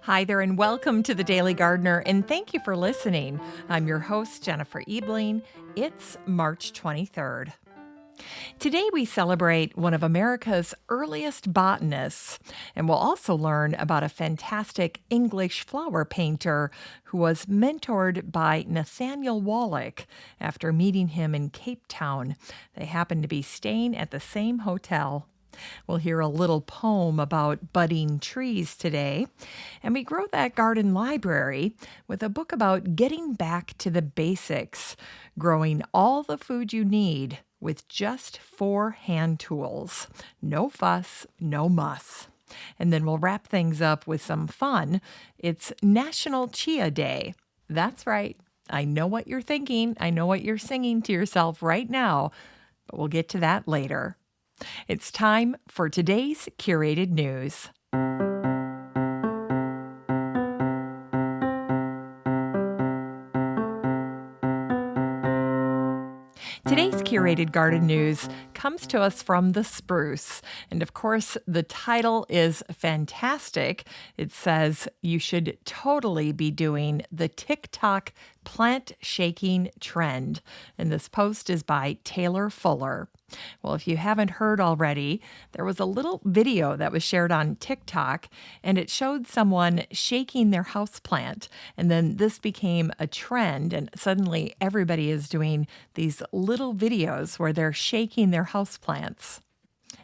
Hi there, and welcome to the Daily Gardener, and thank you for listening. I'm your host, Jennifer Ebling. It's March 23rd. Today, we celebrate one of America's earliest botanists, and we'll also learn about a fantastic English flower painter who was mentored by Nathaniel Wallach after meeting him in Cape Town. They happened to be staying at the same hotel. We'll hear a little poem about budding trees today, and we grow that garden library with a book about getting back to the basics, growing all the food you need with just 4 hand tools. No fuss, no muss. And then we'll wrap things up with some fun. It's National Chia Day. That's right. I know what you're thinking. I know what you're singing to yourself right now, but we'll get to that later. It's time for today's curated news. Today's curated garden news comes to us from the spruce. And of course, the title is fantastic. It says you should totally be doing the TikTok plant shaking trend. And this post is by Taylor Fuller. Well, if you haven't heard already, there was a little video that was shared on TikTok, and it showed someone shaking their houseplant. And then this became a trend, and suddenly everybody is doing these little videos where they're shaking their houseplants.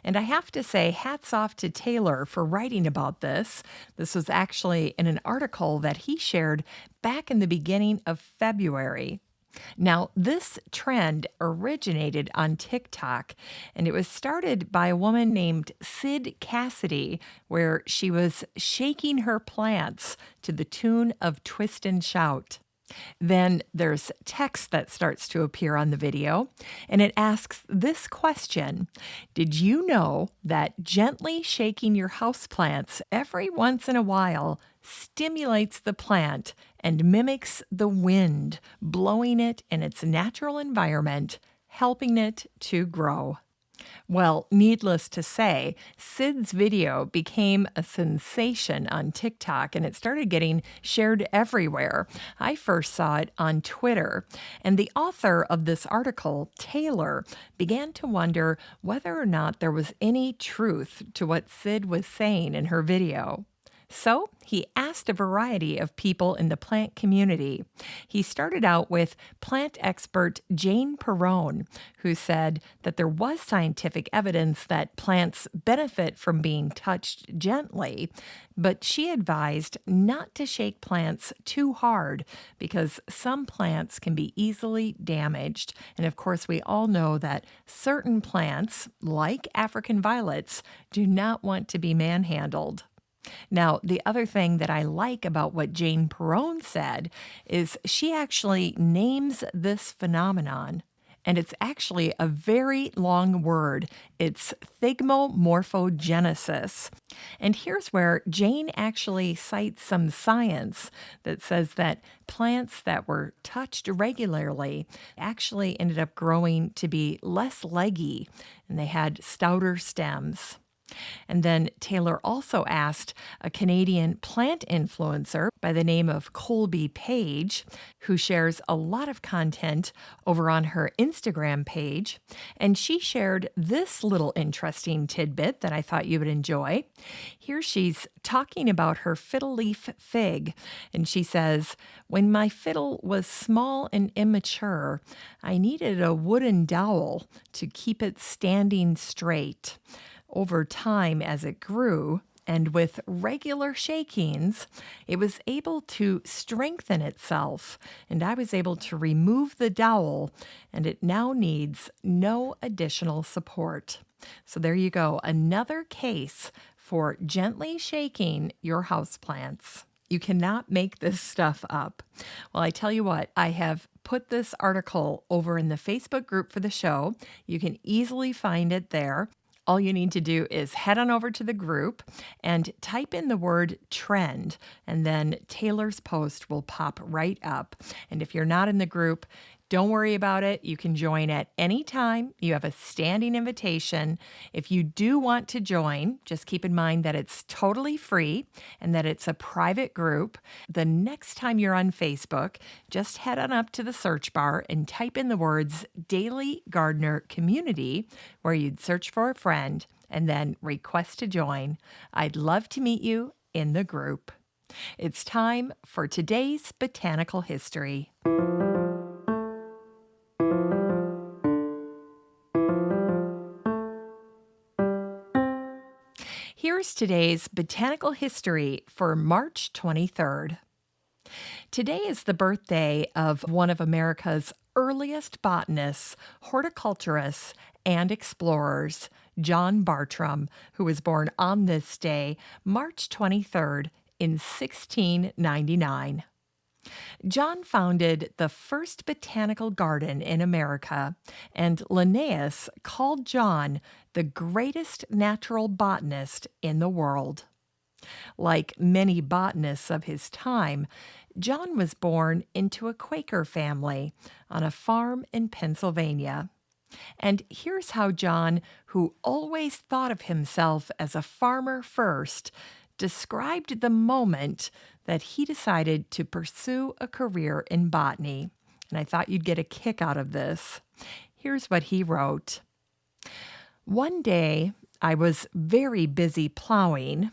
And I have to say, hats off to Taylor for writing about this. This was actually in an article that he shared back in the beginning of February. Now, this trend originated on TikTok, and it was started by a woman named Sid Cassidy, where she was shaking her plants to the tune of Twist and Shout. Then there's text that starts to appear on the video, and it asks this question: did you know that gently shaking your houseplants every once in a while stimulates the plant and mimics the wind, blowing it in its natural environment, helping it to grow? Well, needless to say, Sid's video became a sensation on TikTok, and it started getting shared everywhere. I first saw it on Twitter, and the author of this article, Taylor, began to wonder whether or not there was any truth to what Sid was saying in her video. So he asked a variety of people in the plant community. He started out with plant expert Jane Perrone, who said that there was scientific evidence that plants benefit from being touched gently, but she advised not to shake plants too hard because some plants can be easily damaged. And of course, we all know that certain plants, like African violets, do not want to be manhandled. Now, the other thing that I like about what Jane Perrone said is she actually names this phenomenon, and it's actually a very long word. It's thigmomorphogenesis. And here's where Jane actually cites some science that says that plants that were touched regularly actually ended up growing to be less leggy, and they had stouter stems. And then Taylor also asked a Canadian plant influencer by the name of Colby Page, who shares a lot of content over on her Instagram page. And she shared this little interesting tidbit that I thought you would enjoy. Here she's talking about her fiddle leaf fig. And she says, "When my fiddle was small and immature, I needed a wooden dowel to keep it standing straight. Over time, as it grew, and with regular shakings, it was able to strengthen itself, and I was able to remove the dowel, and it now needs no additional support." So there you go, another case for gently shaking your houseplants. You cannot make this stuff up. Well, I tell you what, I have put this article over in the Facebook group for the show. You can easily find it there. All you need to do is head on over to the group and type in the word trend, and then Taylor's post will pop right up. And if you're not in the group, Don't worry about it. You can join at any time. You have a standing invitation. If you do want to join, just keep in mind that it's totally free and that it's a private group. The next time you're on Facebook, just head on up to the search bar and type in the words Daily Gardener Community, where you'd search for a friend and then request to join. I'd love to meet you in the group. It's time for today's botanical history. Here's today's botanical history for March 23rd. Today is the birthday of one of America's earliest botanists, horticulturists, and explorers, John Bartram, who was born on this day, March 23rd, in 1699. John founded the first botanical garden in America, and Linnaeus called John the greatest natural botanist in the world. Like many botanists of his time, John was born into a Quaker family on a farm in Pennsylvania. And here's how John, who always thought of himself as a farmer first, described the moment that he decided to pursue a career in botany. And I thought you'd get a kick out of this. Here's what he wrote. One day, I was very busy plowing,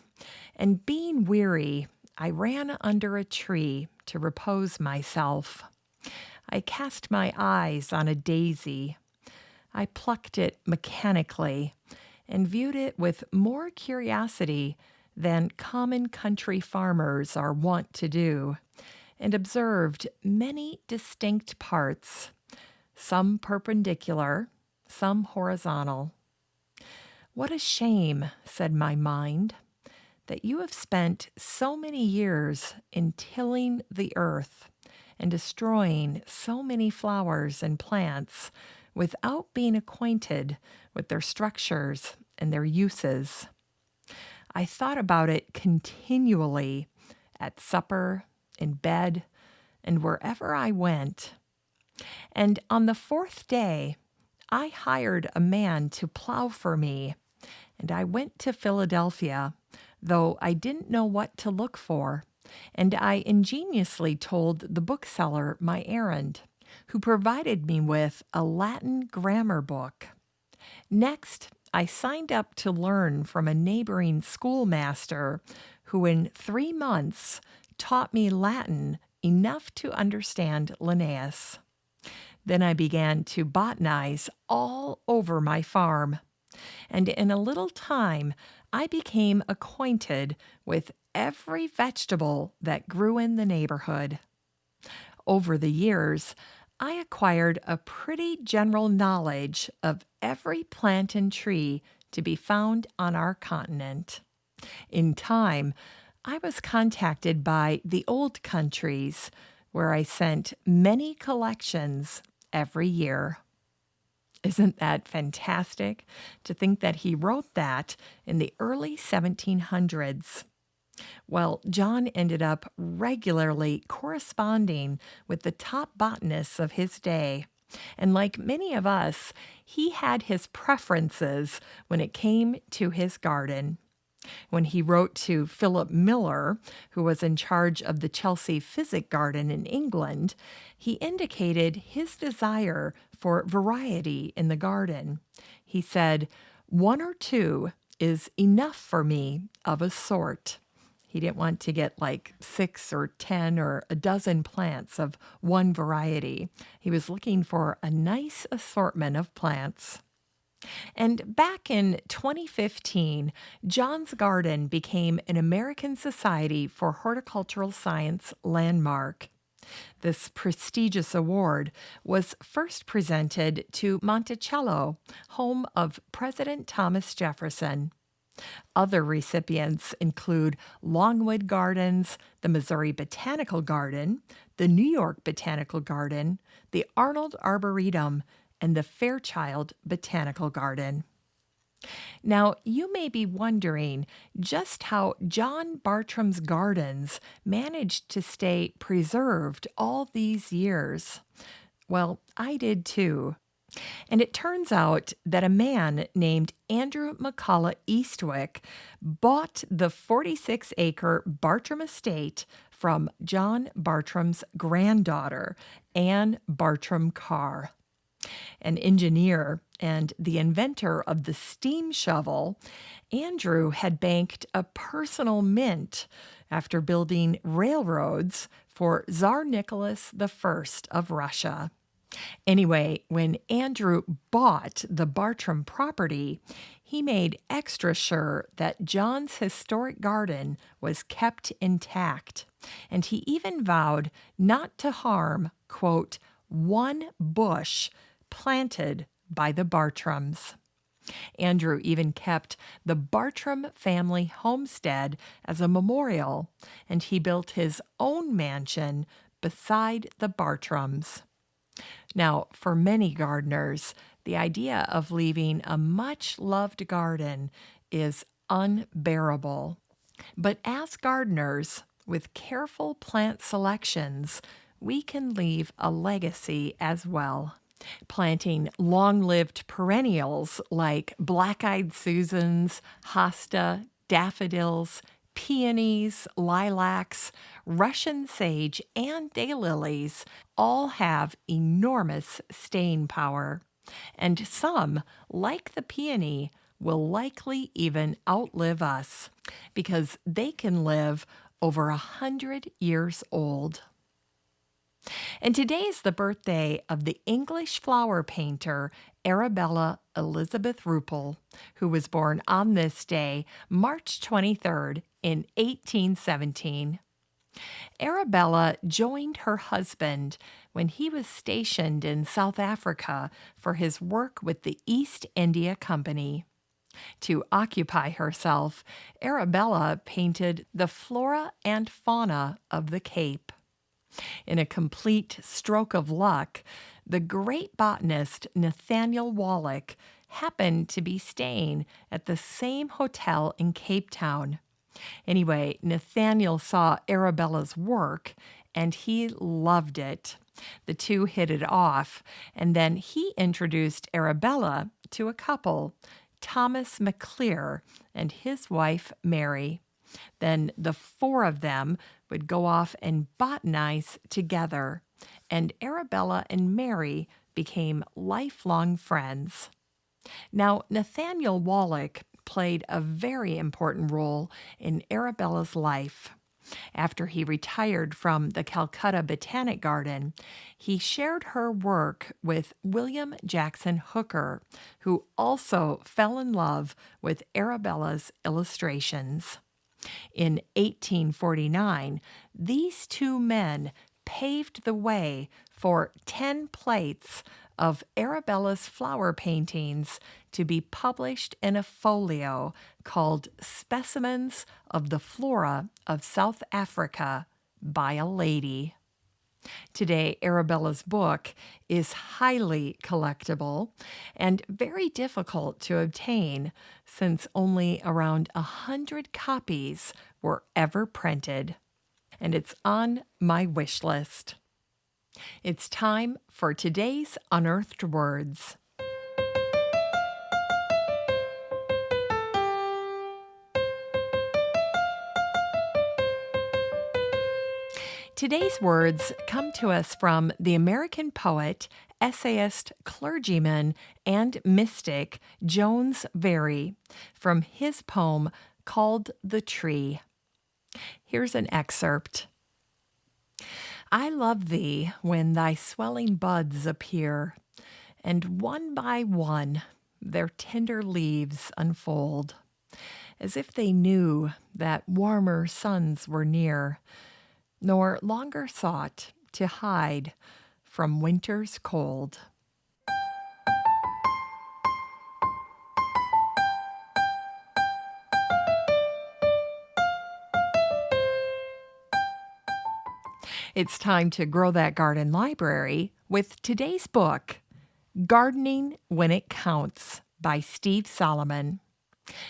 and being weary, I ran under a tree to repose myself. I cast my eyes on a daisy. I plucked it mechanically and viewed it with more curiosity than common country farmers are wont to do, and observed many distinct parts, some perpendicular, some horizontal. What a shame, said my mind, that you have spent so many years in tilling the earth and destroying so many flowers and plants without being acquainted with their structures and their uses. I thought about it continually at supper, in bed, and wherever I went. And on the fourth day, I hired a man to plow for me, and I went to Philadelphia, though I didn't know what to look for, and I ingeniously told the bookseller my errand, who provided me with a Latin grammar book. Next, I signed up to learn from a neighboring schoolmaster who in 3 months taught me Latin enough to understand Linnaeus. Then I began to botanize all over my farm, and in a little time I became acquainted with every vegetable that grew in the neighborhood. Over the years, I acquired a pretty general knowledge of every plant and tree to be found on our continent. In time, I was contacted by the old countries, where I sent many collections every year. Isn't that fantastic? To think that he wrote that in the early 1700s. Well, John ended up regularly corresponding with the top botanists of his day. And like many of us, he had his preferences when it came to his garden. When he wrote to Philip Miller, who was in charge of the Chelsea Physic Garden in England, he indicated his desire for variety in the garden. He said, 1 or 2 is enough for me of a sort. He didn't want to get like 6 or 10 or a dozen plants of one variety. He was looking for a nice assortment of plants. And back in 2015, John's Garden became an American Society for Horticultural Science landmark. This prestigious award was first presented to Monticello, home of President Thomas Jefferson. Other recipients include Longwood Gardens, the Missouri Botanical Garden, the New York Botanical Garden, the Arnold Arboretum, and the Fairchild Botanical Garden. Now, you may be wondering just how John Bartram's gardens managed to stay preserved all these years. Well, I did too. And it turns out that a man named Andrew McCullough Eastwick bought the 46-acre Bartram estate from John Bartram's granddaughter, Anne Bartram Carr. An engineer and the inventor of the steam shovel, Andrew had banked a personal mint after building railroads for Tsar Nicholas I of Russia. Anyway, when Andrew bought the Bartram property, he made extra sure that John's historic garden was kept intact, and he even vowed not to harm, quote, one bush planted by the Bartrams. Andrew even kept the Bartram family homestead as a memorial, and he built his own mansion beside the Bartrams. Now, for many gardeners, the idea of leaving a much-loved garden is unbearable. But as gardeners, with careful plant selections, we can leave a legacy as well. Planting long-lived perennials like black-eyed Susans, hosta, daffodils, peonies, lilacs, Russian sage, and daylilies all have enormous staying power. And some, like the peony, will likely even outlive us because they can live over 100 years old. And today is the birthday of the English flower painter Arabella Elizabeth Roupell, who was born on this day, March 23rd, in 1817. Arabella joined her husband when he was stationed in South Africa for his work with the East India Company. To occupy herself, Arabella painted the flora and fauna of the Cape. In a complete stroke of luck, the great botanist Nathaniel Wallach happened to be staying at the same hotel in Cape Town. Anyway, Nathaniel saw Arabella's work, and he loved it. The two hit it off, and then he introduced Arabella to a couple, Thomas McClear and his wife Mary. Then the four of them would go off and botanize together, and Arabella and Mary became lifelong friends. Now, Nathaniel Wallach played a very important role in Arabella's life. After he retired from the Calcutta Botanic Garden, he shared her work with William Jackson Hooker, who also fell in love with Arabella's illustrations. In 1849, these two men paved the way for 10 plates of Arabella's flower paintings to be published in a folio called Specimens of the Flora of South Africa by a Lady. Today, Arabella's book is highly collectible and very difficult to obtain since only around 100 copies were ever printed. And it's on my wish list. It's time for today's Unearthed Words. Today's words come to us from the American poet, essayist, clergyman, and mystic Jones Very from his poem called The Tree. Here's an excerpt. I love thee when thy swelling buds appear, and one by one their tender leaves unfold, as if they knew that warmer suns were near, nor longer sought to hide from winter's cold. It's time to grow that garden library with today's book, Gardening When It Counts by Steve Solomon.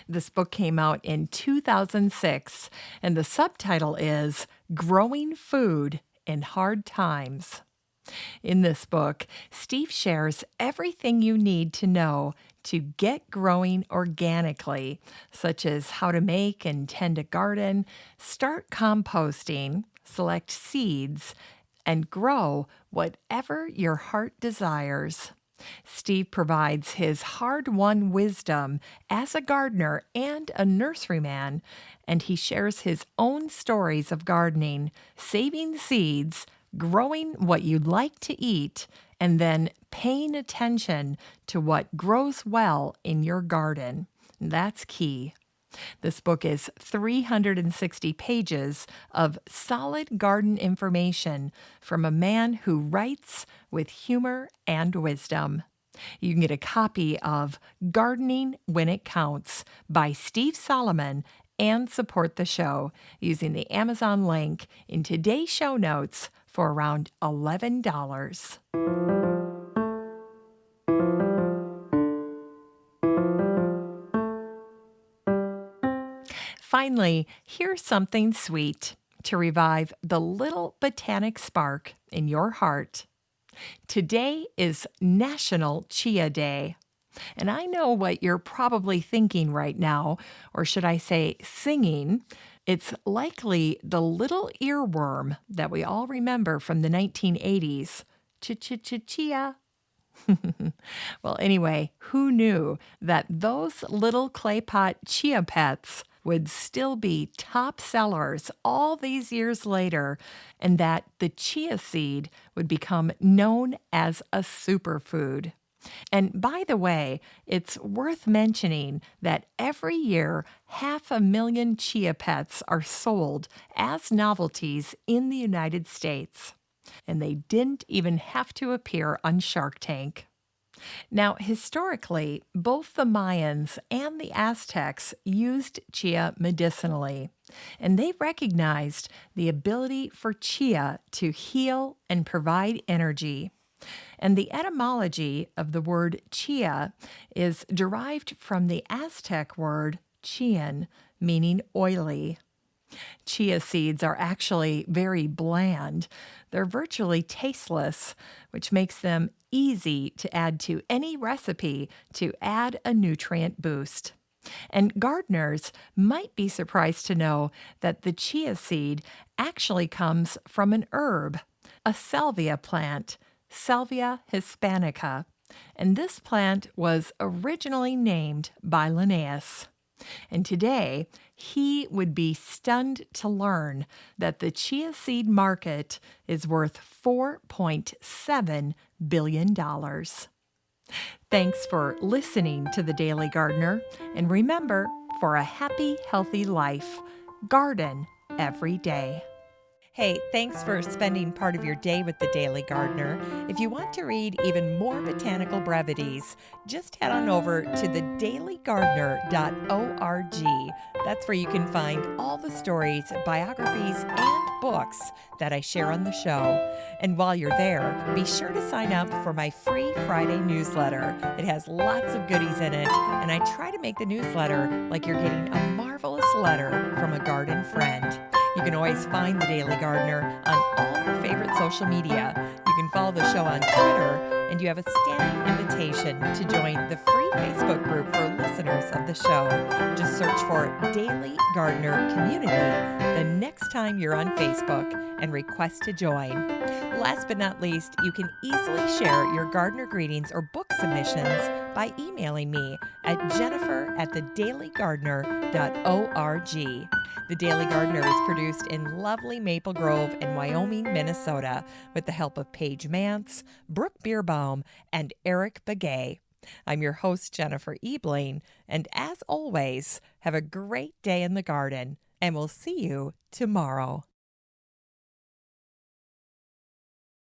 This book came out in 2006, and the subtitle is Growing Food in Hard Times. In this book, Steve shares everything you need to know to get growing organically, such as how to make and tend a garden, start composting, select seeds, and grow whatever your heart desires. Steve provides his hard-won wisdom as a gardener and a nurseryman, and he shares his own stories of gardening, saving seeds, growing what you'd like to eat, and then paying attention to what grows well in your garden. That's key. This book is 360 pages of solid garden information from a man who writes with humor and wisdom. You can get a copy of Gardening When It Counts by Steve Solomon and support the show using the Amazon link in today's show notes for around $11. Finally, here's something sweet to revive the little botanic spark in your heart. Today is National Chia Day. And I know what you're probably thinking right now, or should I say singing. It's likely the little earworm that we all remember from the 1980s. Ch-ch-ch-chia. Well, anyway, who knew that those little clay pot chia pets would still be top sellers all these years later, and that the chia seed would become known as a superfood? And by the way, it's worth mentioning that every year 500,000 chia pets are sold as novelties in the United States. And they didn't even have to appear on Shark Tank. Now, historically, both the Mayans and the Aztecs used chia medicinally, and they recognized the ability for chia to heal and provide energy. And the etymology of the word chia is derived from the Aztec word chian, meaning oily. Chia seeds are actually very bland. They're virtually tasteless, which makes them easy to add to any recipe to add a nutrient boost. And gardeners might be surprised to know that the chia seed actually comes from an herb, a salvia plant, Salvia hispanica. And this plant was originally named by Linnaeus. And today, he would be stunned to learn that the chia seed market is worth $4.7 billion. Thanks for listening to The Daily Gardener. And remember, for a happy, healthy life, garden every day. Hey, thanks for spending part of your day with The Daily Gardener. If you want to read even more botanical brevities, just head on over to thedailygardener.org. That's where you can find all the stories, biographies, and books that I share on the show. And while you're there, be sure to sign up for my free Friday newsletter. It has lots of goodies in it, and I try to make the newsletter like you're getting a marvelous letter from a garden friend. You can always find The Daily Gardener on all your favorite social media. You can follow the show on Twitter, and you have a standing invitation to join the free Facebook group for listeners of the show. Just search for Daily Gardener Community the next time you're on Facebook and request to join. Last but not least, you can easily share your gardener greetings or book submissions by emailing me at jennifer@thedailygardener.org. The Daily Gardener is produced in lovely Maple Grove in Wyoming, Minnesota, with the help of Paige Mance, Brooke Bierbaum, and Eric Begay. I'm your host, Jennifer Ebling, and as always, have a great day in the garden, and we'll see you tomorrow.